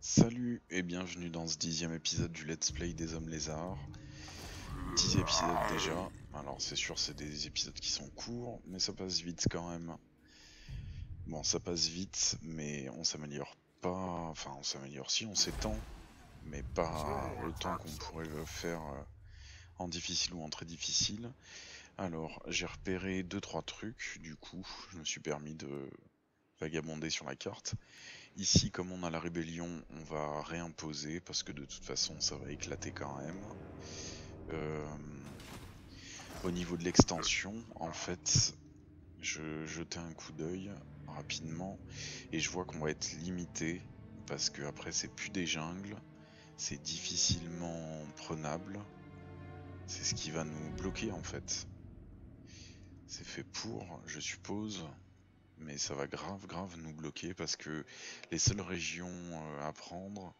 Salut et bienvenue dans ce 10e épisode du Let's Play des Hommes Lézards. 10 épisodes déjà, alors c'est sûr c'est des épisodes qui sont courts, mais ça passe vite quand même. Bon, ça passe vite, mais on s'améliore pas, enfin on s'améliore si on s'étend, mais pas autant qu'on pourrait le faire en difficile ou en très difficile. Alors j'ai repéré 2-3 trucs, du coup je me suis permis de vagabonder sur la carte. Ici, comme on a la rébellion, on va réimposer parce que de toute façon ça va éclater quand même. Au niveau de l'extension, en fait, je jetais un coup d'œil rapidement et je vois qu'on va être limité parce que après c'est plus des jungles, c'est difficilement prenable. C'est ce qui va nous bloquer en fait. C'est fait pour, je suppose, mais ça va grave nous bloquer parce que les seules régions à prendre,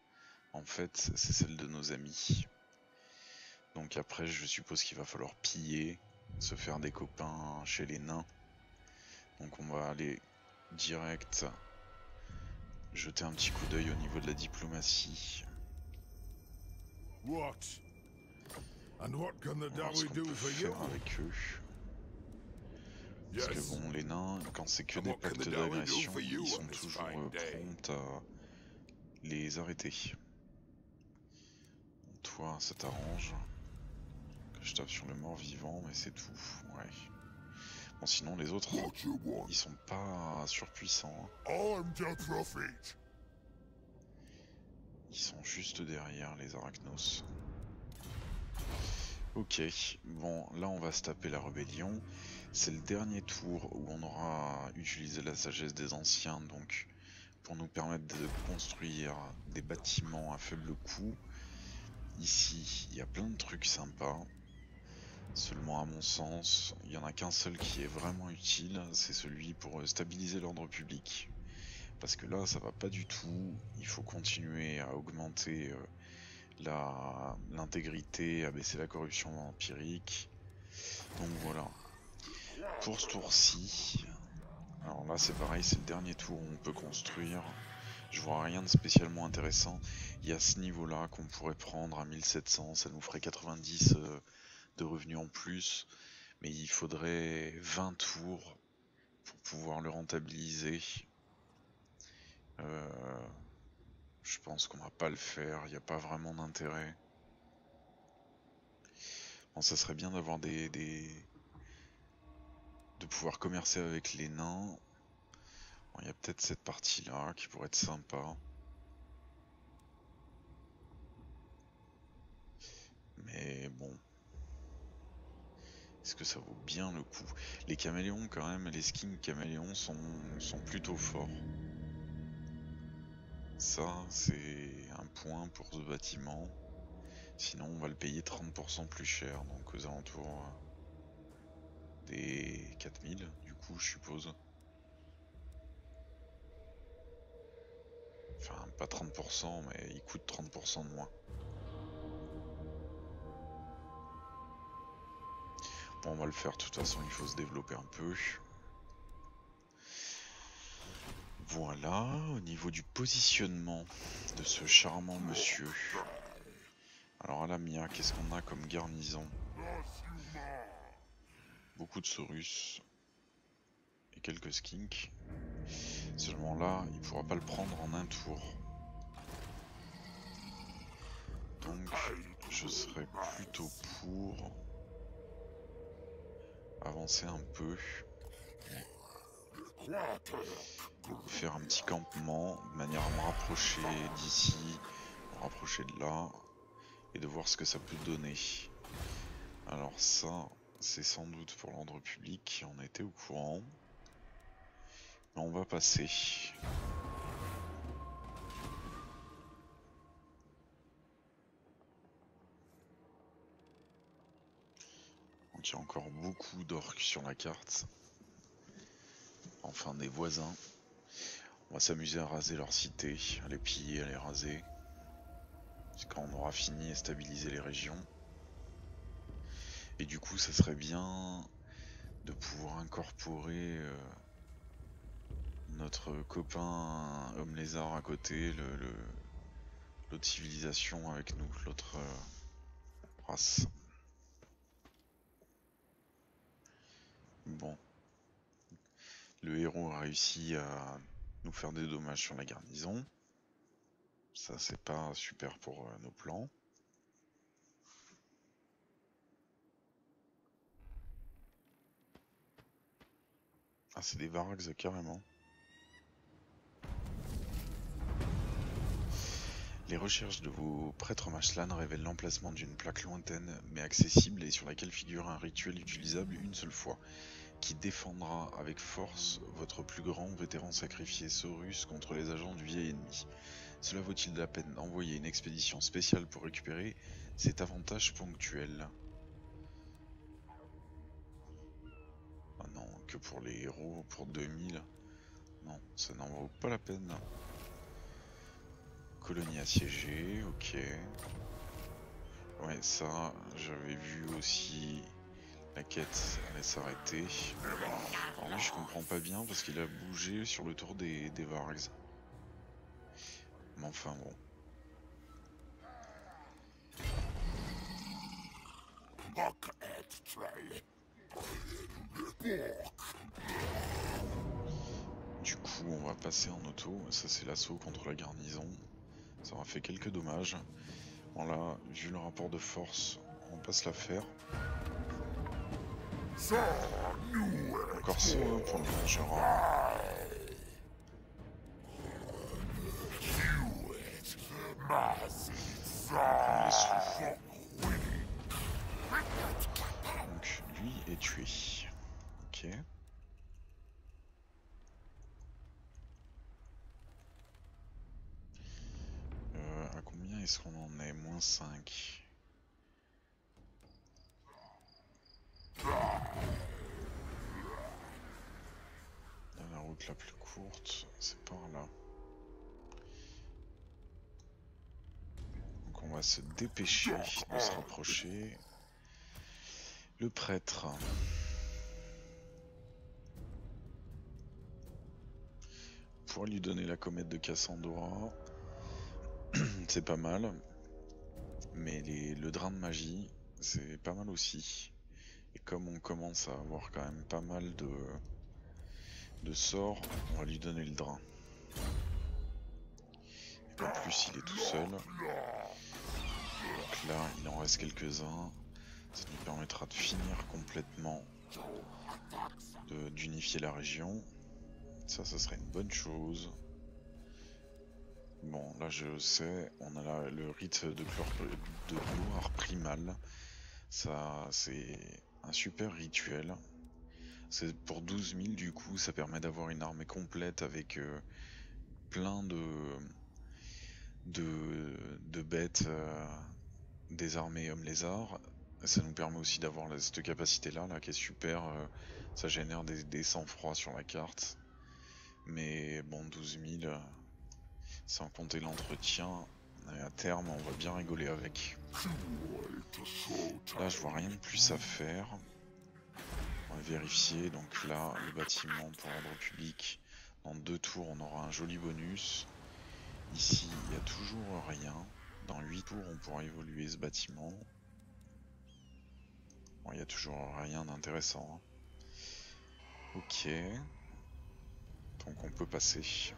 en fait, c'est celle de nos amis. Donc après, je suppose qu'il va falloir piller, se faire des copains chez les nains. Donc on va aller direct jeter un petit coup d'œil au niveau de la diplomatie. What? And what can the On va voir ce Dawi qu'on do peut for faire you? avec eux. Parce que Yes. bon, les nains, quand c'est que And des what can the pactes Dawi do d'agression, for you ils sont on this toujours fine day? prompts à les arrêter. Bon, toi, ça t'arrange que je tape sur le mort-vivant, mais c'est tout. Ouais. Bon, sinon les autres, What you want? ils sont pas surpuissants. I'm the prophet. Ils sont juste derrière les Arachnos. Ok, bon, là on va se taper la rébellion. C'est le dernier tour où on aura utilisé la sagesse des anciens, donc pour nous permettre de construire des bâtiments à faible coût. Ici, il y a plein de trucs sympas. Seulement à mon sens, il n'y en a qu'un seul qui est vraiment utile, c'est celui pour stabiliser l'ordre public. Parce que là, ça va pas du tout, il faut continuer à augmenter l'intégrité, à baisser la corruption empirique. Donc voilà. Pour ce tour-ci, alors là c'est pareil, c'est le dernier tour où on peut construire. Je vois rien de spécialement intéressant. Il y a ce niveau-là qu'on pourrait prendre à 1700, ça nous ferait 90 de revenus en plus. Mais il faudrait 20 tours pour pouvoir le rentabiliser. Je pense qu'on va pas le faire, il n'y a pas vraiment d'intérêt. Bon, ça serait bien d'avoir de pouvoir commercer avec les nains. Bon, il y a peut-être cette partie-là qui pourrait être sympa. Mais bon. Est-ce que ça vaut bien le coup? Les caméléons quand même, les skins caméléons sont plutôt forts. Ça, c'est un point pour ce bâtiment. Sinon, on va le payer 30% plus cher, donc aux alentours des 4000, du coup, je suppose. Enfin, pas 30%, mais il coûte 30% de moins. Bon, on va le faire, de toute façon, il faut se développer un peu. Voilà, au niveau du positionnement de ce charmant monsieur. Alors à la Mia, qu'est-ce qu'on a comme garnison? Beaucoup de Saurus et quelques skinks. Seulement là, il pourra pas le prendre en un tour. Donc je serais plutôt pour avancer un peu. Faire un petit campement de manière à me rapprocher d'ici, me rapprocher de là, et de voir ce que ça peut donner. Alors ça, c'est sans doute pour l'ordre public, on était au courant. Mais on va passer. Donc il y a encore beaucoup d'orques sur la carte. Enfin des voisins. On va s'amuser à raser leur cité, à les piller, à les raser. C'est quand on aura fini et stabilisé les régions. Et du coup ça serait bien de pouvoir incorporer notre copain homme lézard à côté, l'autre civilisation avec nous, l'autre race. Bon. Le héros a réussi à nous faire des dommages sur la garnison. Ça c'est pas super pour nos plans. Ah c'est des Vargs carrément. Les recherches de vos prêtres Mashlan révèlent l'emplacement d'une plaque lointaine mais accessible et sur laquelle figure un rituel utilisable une seule fois, qui défendra avec force votre plus grand vétéran sacrifié Saurus contre les agents du vieil ennemi. Cela vaut-il la peine d'envoyer une expédition spéciale pour récupérer cet avantage ponctuel? Ah non, que pour les héros, pour 2000. Non, ça n'en vaut pas la peine. Colonie assiégée, ok. Ouais, ça, j'avais vu aussi la quête allait s'arrêter. Alors lui, je comprends pas bien parce qu'il a bougé sur le tour des Vargs. Mais enfin bon. Du coup, on va passer en auto. Ça, c'est l'assaut contre la garnison. Ça aura fait quelques dommages. Bon là, vu le rapport de force, on passe l'affaire. Encore ça pour le Bergera. Donc lui est tué. Ok. À combien est-ce qu'on en est? Moins 5. La route la plus courte, c'est par là. Donc on va se dépêcher de se rapprocher. Le prêtre. Pour lui donner la comète de Cassandra. C'est pas mal. Mais le drain de magie, c'est pas mal aussi. Et comme on commence à avoir quand même pas mal de sorts, on va lui donner le drain. Et en plus, il est tout seul. Donc là, il en reste quelques-uns. Ça nous permettra de finir complètement d'unifier la région. Ça serait une bonne chose. Bon, là je sais, on a le rite de gloire primale. Ça, c'est un super rituel. C'est pour 12 000 du coup, ça permet d'avoir une armée complète avec plein de bêtes des armées hommes lézards. Ça nous permet aussi d'avoir cette capacité là qui est super. Ça génère des sang-froid sur la carte. Mais bon, 12 000, sans compter l'entretien, à terme on va bien rigoler avec. Là je vois rien de plus à faire. On va vérifier, donc là le bâtiment pour l'ordre public, dans 2 tours on aura un joli bonus. Ici il n'y a toujours rien, dans 8 tours on pourra évoluer ce bâtiment. Bon, il n'y a toujours rien d'intéressant. Hein. Ok, donc on peut passer.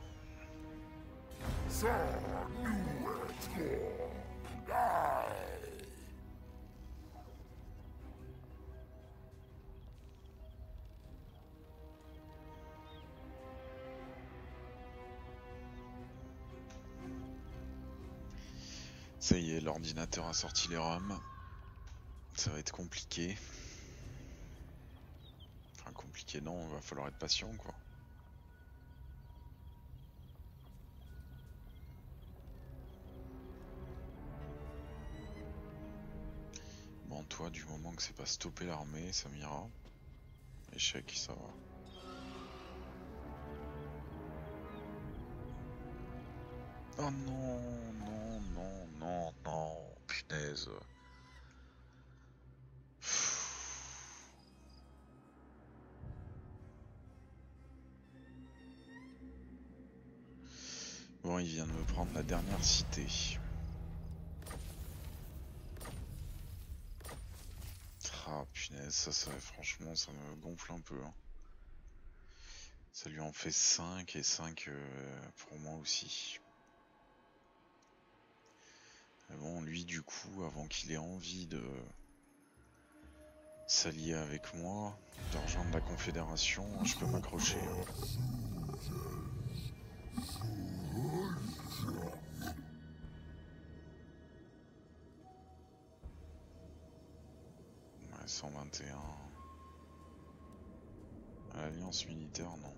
Ça y est, l'ordinateur a sorti les ROM. Ça va être compliqué. Enfin compliqué non, il va falloir être patient quoi. Bon toi du moment que c'est pas stopper l'armée, ça m'ira. Échec, ça va. Oh non, non, non, non, non, punaise. Bon, il vient de me prendre la dernière cité. Ah punaise, ça franchement ça me gonfle un peu. Hein. Ça lui en fait 5 et 5 pour moi aussi. Mais bon, lui du coup, avant qu'il ait envie de s'allier avec moi, de rejoindre la Confédération, je peux m'accrocher. Ouais, 121. Alliance militaire, non.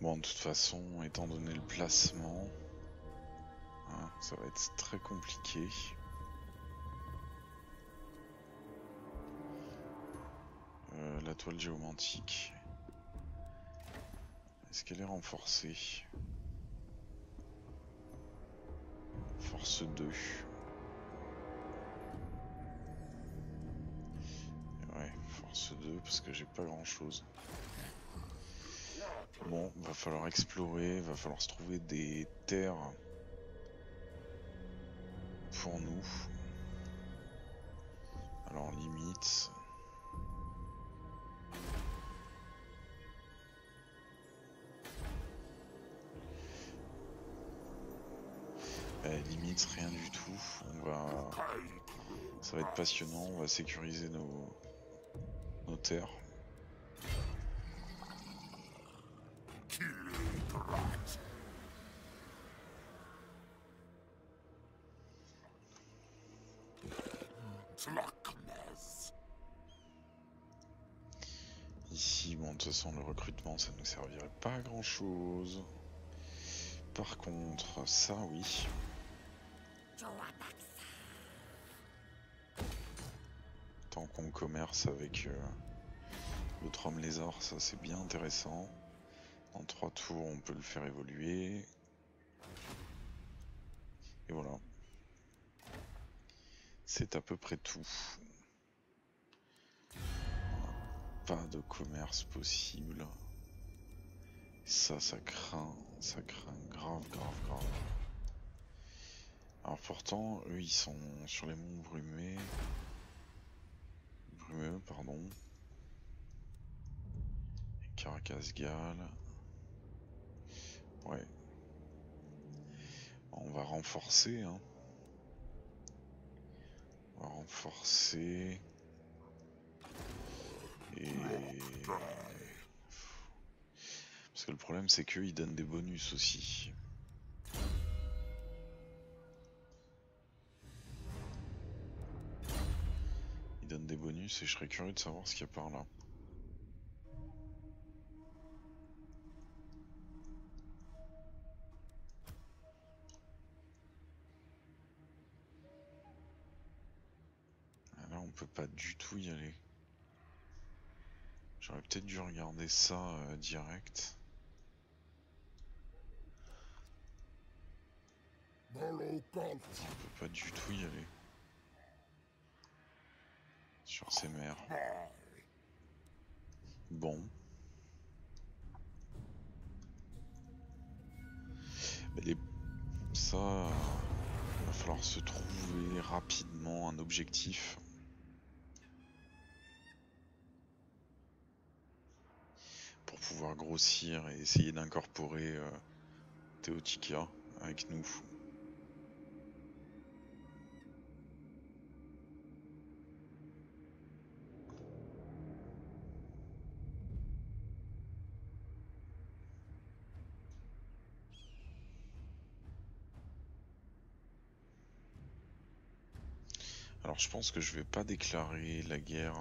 Bon, de toute façon, étant donné le placement, hein, ça va être très compliqué. La toile géomantique. Est-ce qu'elle est renforcée? Force 2. Ouais, force 2 parce que j'ai pas grand chose. Bon, va falloir explorer, va falloir se trouver des terres pour nous. Alors limite. Limite rien du tout. Ça va être passionnant, on va sécuriser nos terres. Ici, bon, de toute façon, le recrutement, ça nous servirait pas à grand chose. Par contre, ça, oui. Tant qu'on commerce avec l'autre homme lézard, ça c'est bien intéressant. En 3 tours, on peut le faire évoluer. Et voilà. C'est à peu près tout. Pas de commerce possible. Ça craint grave. Alors pourtant, eux ils sont sur les monts brumeux, pardon. Caracasgal. Ouais. On va renforcer, hein. On va renforcer. Et... Parce que le problème c'est qu'eux ils donnent des bonus aussi. Ils donnent des bonus et je serais curieux de savoir ce qu'il y a par là. Là on peut pas du tout y aller. J'aurais peut-être dû regarder ça direct. On peut pas du tout y aller. Sur ces mers. Bon. Mais ça, va falloir se trouver rapidement un objectif. Pour pouvoir grossir et essayer d'incorporer Teotikia avec nous. Alors je pense que je vais pas déclarer la guerre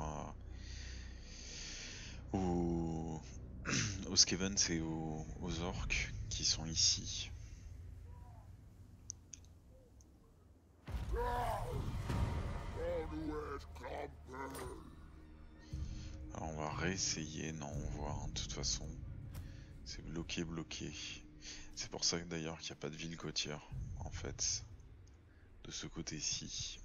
aux Skevens et aux orques qui sont ici. Alors on va réessayer, non on voit, hein, de toute façon c'est bloqué. C'est pour ça d'ailleurs qu'il n'y a pas de ville côtière en fait de ce côté-ci.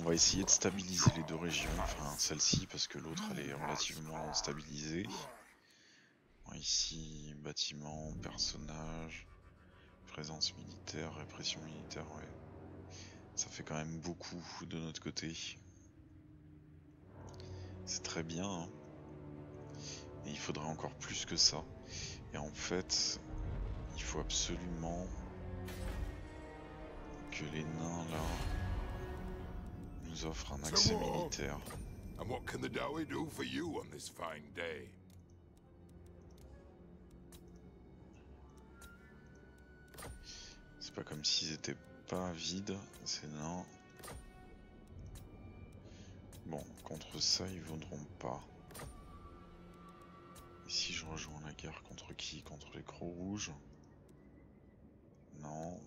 va essayer de stabiliser les deux régions, enfin celle-ci parce que l'autre elle est relativement stabilisée. Bon, ici, bâtiment, personnage, présence militaire, répression militaire, ouais. Ça fait quand même beaucoup de notre côté. C'est très bien, hein. Et il faudrait encore plus que ça. Et en fait, il faut absolument que les nains là nous offrent un accès militaire. And what can the Dawi do for you on this fine day? C'est pas comme s'ils étaient pas vides, ces nains. Bon, contre ça, ils voudront pas. Et si je rejoins la guerre contre qui? Contre les Crocs Rouges? Non.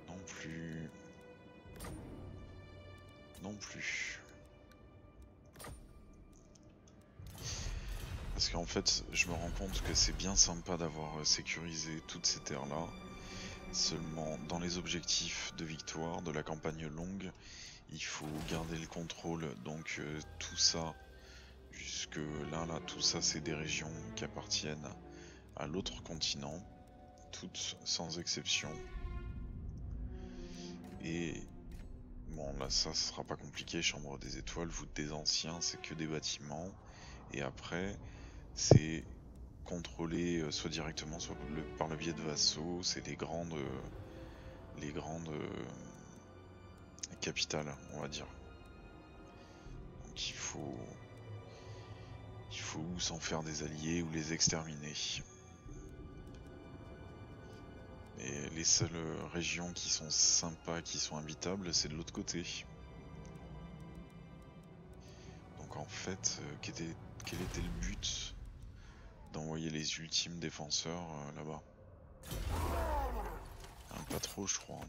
Non plus. Non plus. Parce qu'en fait, je me rends compte que c'est bien sympa d'avoir sécurisé toutes ces terres-là. Seulement, dans les objectifs de victoire de la campagne longue, il faut garder le contrôle. Donc tout ça, jusque là, tout ça, c'est des régions qui appartiennent à l'autre continent, toutes sans exception. Et bon, là, ça sera pas compliqué. Chambre des étoiles, voûte des anciens, c'est que des bâtiments. Et après, c'est contrôlé soit directement, soit par le biais de vassaux. C'est les grandes capitales, on va dire. Donc il faut ou s'en faire des alliés ou les exterminer. Et les seules régions qui sont sympas, qui sont habitables, c'est de l'autre côté. Donc en fait, quel était le but d'envoyer les ultimes défenseurs là-bas? Pas trop, je crois.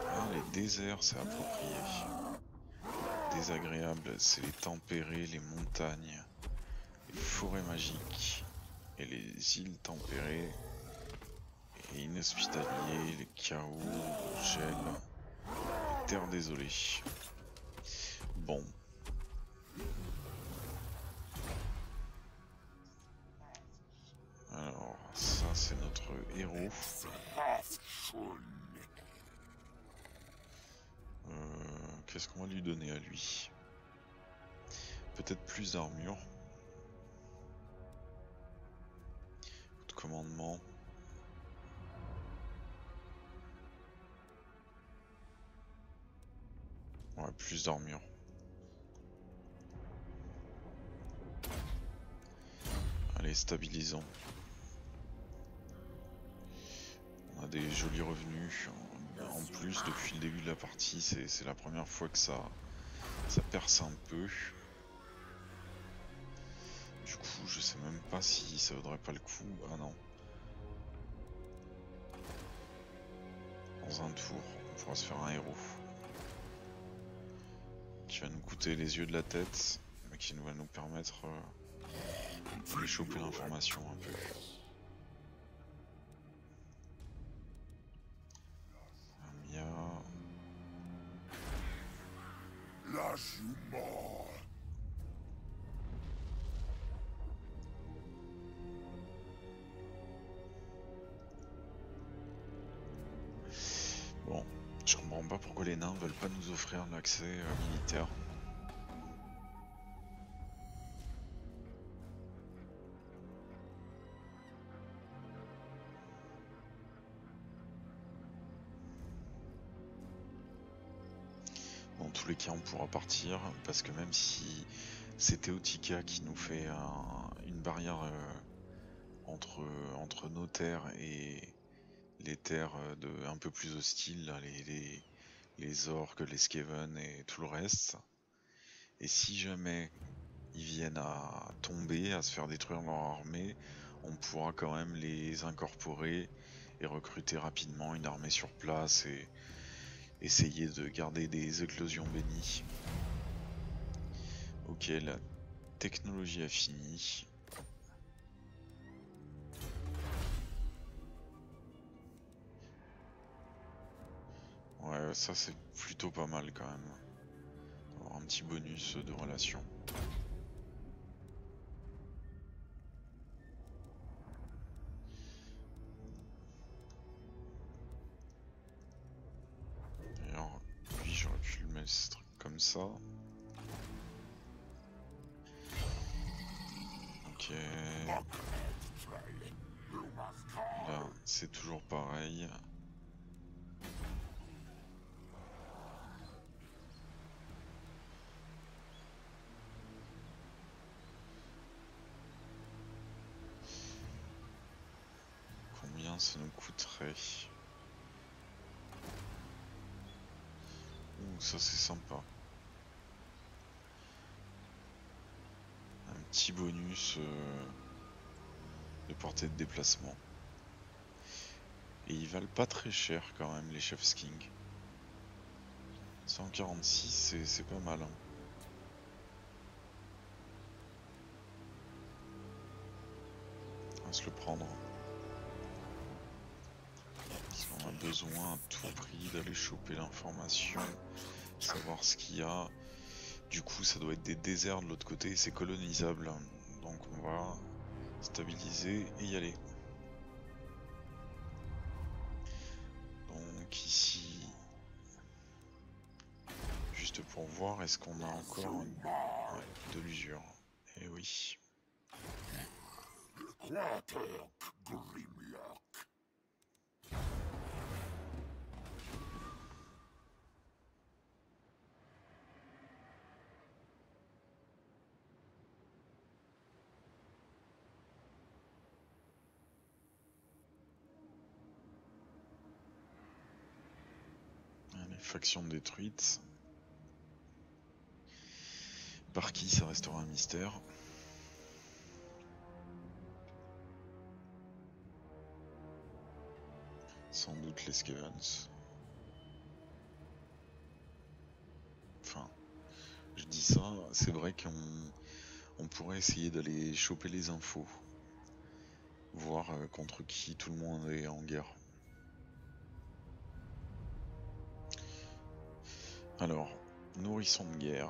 Ah, les déserts, c'est approprié. Désagréable, c'est les tempérés, les montagnes, les forêts magiques et les îles tempérées. Et inhospitaliers, les chaos, le gel, les terres désolées. Bon. Alors, ça c'est notre héros. Qu'est-ce qu'on va lui donner à lui? Peut-être plus d'armure. De commandement. Ouais, plus d'armure. Allez, stabilisons. On a des jolis revenus. En plus, depuis le début de la partie, c'est la première fois que ça perce un peu. Du coup, je sais même pas si ça vaudrait pas le coup. Ah non. Dans un tour, on pourra se faire un héros. Qui va nous coûter les yeux de la tête, mais qui va nous permettre de choper l'information un peu. Mia. Bon, je comprends pas pourquoi les nains veulent pas nous offrir l'accès militaire. Dans tous les cas, on pourra partir parce que même si c'est Teotika qui nous fait une barrière entre nos terres et les terres un peu plus hostiles, là, les orques, les Skaven et tout le reste. Et si jamais ils viennent à tomber, à se faire détruire leur armée, on pourra quand même les incorporer et recruter rapidement une armée sur place et essayer de garder des éclosions bénies. Ok, la technologie a fini. ça c'est plutôt pas mal quand même. Avoir un petit bonus de relation. D'ailleurs, lui j'aurais pu le mettre comme ça. Ok. Là, c'est toujours pareil. Combien ça nous coûterait? Ouh, ça c'est sympa. Un petit bonus de portée de déplacement. Et ils valent pas très cher quand même les Chef's King. 146 c'est pas mal. Hein. On va se le prendre. Parce qu'on a besoin à tout prix d'aller choper l'information, savoir ce qu'il y a. Du coup ça doit être des déserts de l'autre côté et c'est colonisable. Donc on va stabiliser et y aller. Donc ici, juste pour voir, est-ce qu'on a encore de l'usure? Eh oui. Allez, faction détruite. Par qui, ça restera un mystère. Sans doute les Skavens. Enfin, je dis ça, c'est vrai qu'on pourrait essayer d'aller choper les infos. Voir contre qui tout le monde est en guerre. Alors, nourrisson de guerre.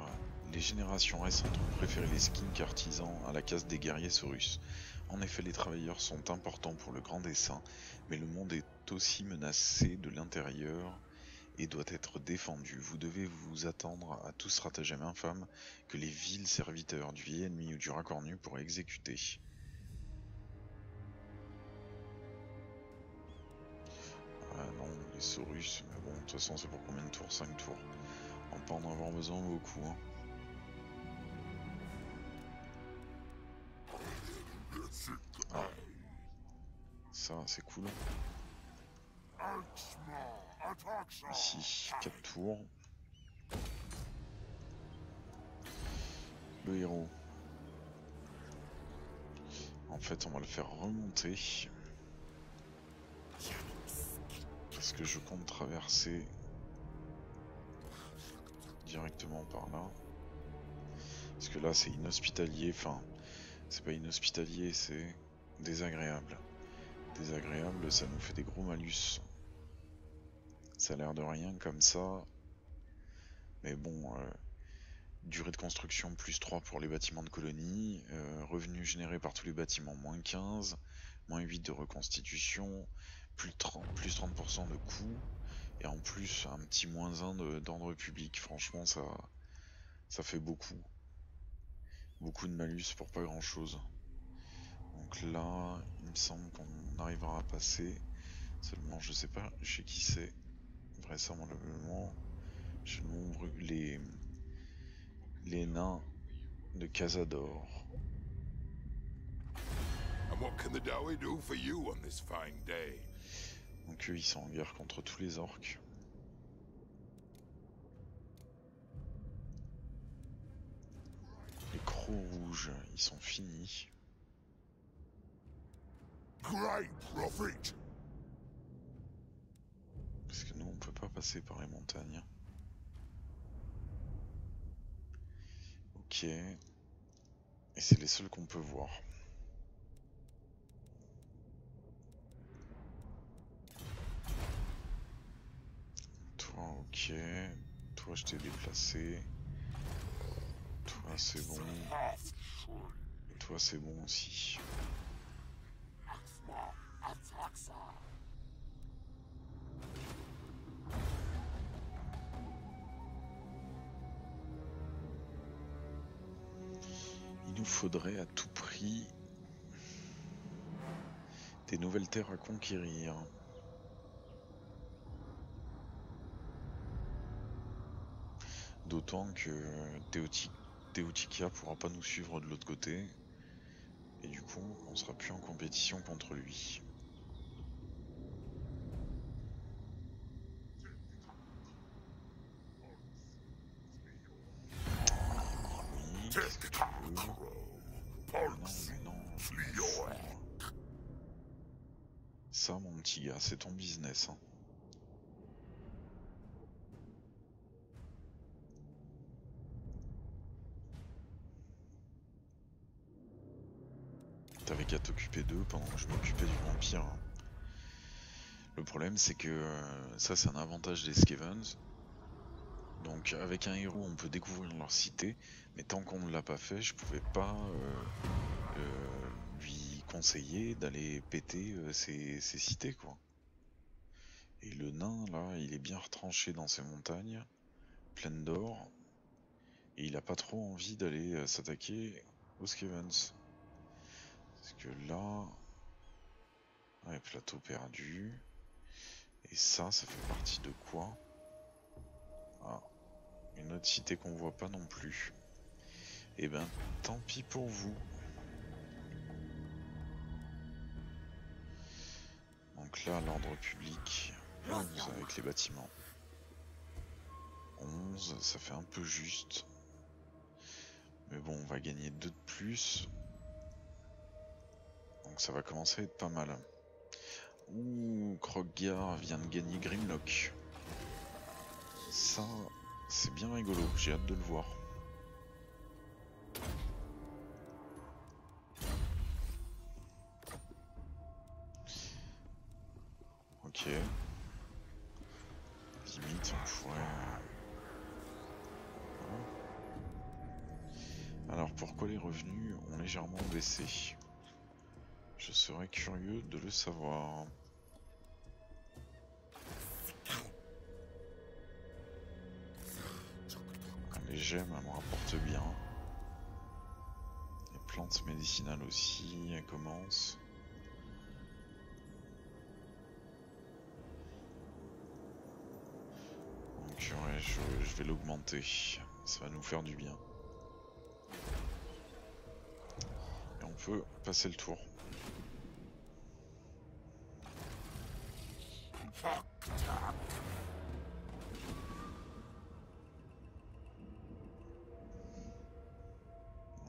Les générations récentes ont préféré les skinks artisans à la caste des guerriers saurus. En effet, les travailleurs sont importants pour le grand dessein, mais le monde est aussi menacé de l'intérieur et doit être défendu. Vous devez vous attendre à tout stratagème infâme que les vils serviteurs du vieil ennemi ou du racornu pourraient exécuter. Ah non, les saurus, mais bon, de toute façon c'est pour combien de tours? 5 tours. On va pas en avoir besoin beaucoup, hein. Ah. Ça, c'est cool. Ici, 4 tours. Le héros. En fait, on va le faire remonter. Parce que je compte traverser directement par là. Parce que là, c'est inhospitalier. Enfin, c'est pas inhospitalier, c'est désagréable. Désagréable, ça nous fait des gros malus. Ça a l'air de rien comme ça. Mais bon, durée de construction plus 3 pour les bâtiments de colonie. Revenus générés par tous les bâtiments moins 15. Moins 8 de reconstitution. Plus 30% de coût. Et en plus, un petit moins 1 d'ordre public. Franchement, ça fait beaucoup. Beaucoup de malus pour pas grand chose. Donc là, il me semble qu'on arrivera à passer. Seulement, je sais pas chez qui c'est. Vraisemblablement, chez le nombre les nains de Cazador. Donc eux, ils sont en guerre contre tous les orques. Les crocs rouges, ils sont finis. Parce que nous, on peut pas passer par les montagnes. Ok. Et c'est les seuls qu'on peut voir. Toi, ok. Ok, toi je t'ai déplacé. Toi c'est bon. Et toi c'est bon aussi. Il nous faudrait à tout prix des nouvelles terres à conquérir. D'autant que Teotikia pourra pas nous suivre de l'autre côté. Et du coup, on sera plus en compétition contre lui. Oui, qu'est-ce que tu veux? Mais non, je m'en fous, moi. Ça, mon petit gars, c'est ton business. Hein. T'avais qu'à t'occuper d'eux pendant que je m'occupais du vampire. Hein. Le problème, c'est que ça, c'est un avantage des Skevens. Donc, avec un héros, on peut découvrir leur cité, mais tant qu'on ne l'a pas fait, je pouvais pas lui conseiller d'aller péter ses cités, quoi. Et le nain, là, il est bien retranché dans ses montagnes, pleines d'or, et il a pas trop envie d'aller s'attaquer aux Skevens. Parce que là... Ouais, plateau perdu. Et ça fait partie de quoi? Ah, une autre cité qu'on voit pas non plus. Et ben, tant pis pour vous. Donc là, l'ordre public, 11 avec les bâtiments. 11, ça fait un peu juste. Mais bon, on va gagner 2 de plus. Donc ça va commencer à être pas mal. Ouh, Kroggar vient de gagner Grimlock. Ça, c'est bien rigolo, j'ai hâte de le voir. Ok. Limite, on pourrait... Alors pourquoi les revenus ont légèrement baissé? Je serais curieux de le savoir. Les gemmes, elles me rapportent bien. Les plantes médicinales aussi, elles commencent. Donc ouais, je vais l'augmenter. Ça va nous faire du bien. Et on peut passer le tour.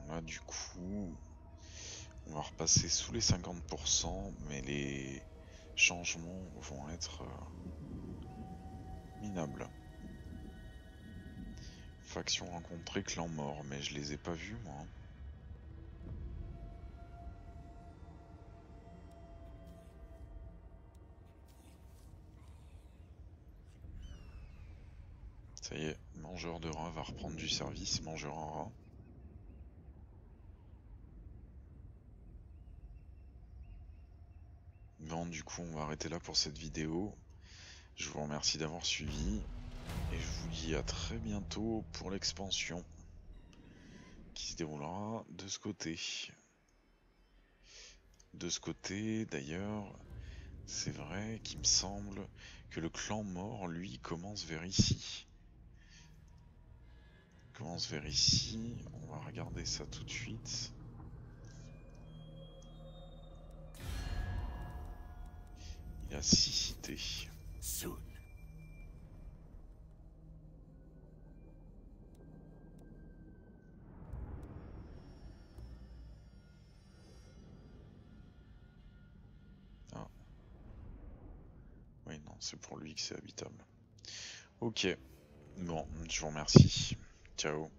Là du coup, on va repasser sous les 50%, mais les changements vont être minables. Faction rencontrée, clan mort, mais je les ai pas vus moi. Ça y est, mangeur de rats va reprendre du service, mangeur à rats. Bon, du coup, on va arrêter là pour cette vidéo. Je vous remercie d'avoir suivi. Et je vous dis à très bientôt pour l'expansion. Qui se déroulera de ce côté. De ce côté, d'ailleurs, c'est vrai qu'il me semble que le clan mort, lui, commence vers ici. Commence vers ici. On va regarder ça tout de suite. Il a 6 cités. Ah. Oui, non, c'est pour lui que c'est habitable. Ok. Bon, je vous remercie. Ciao.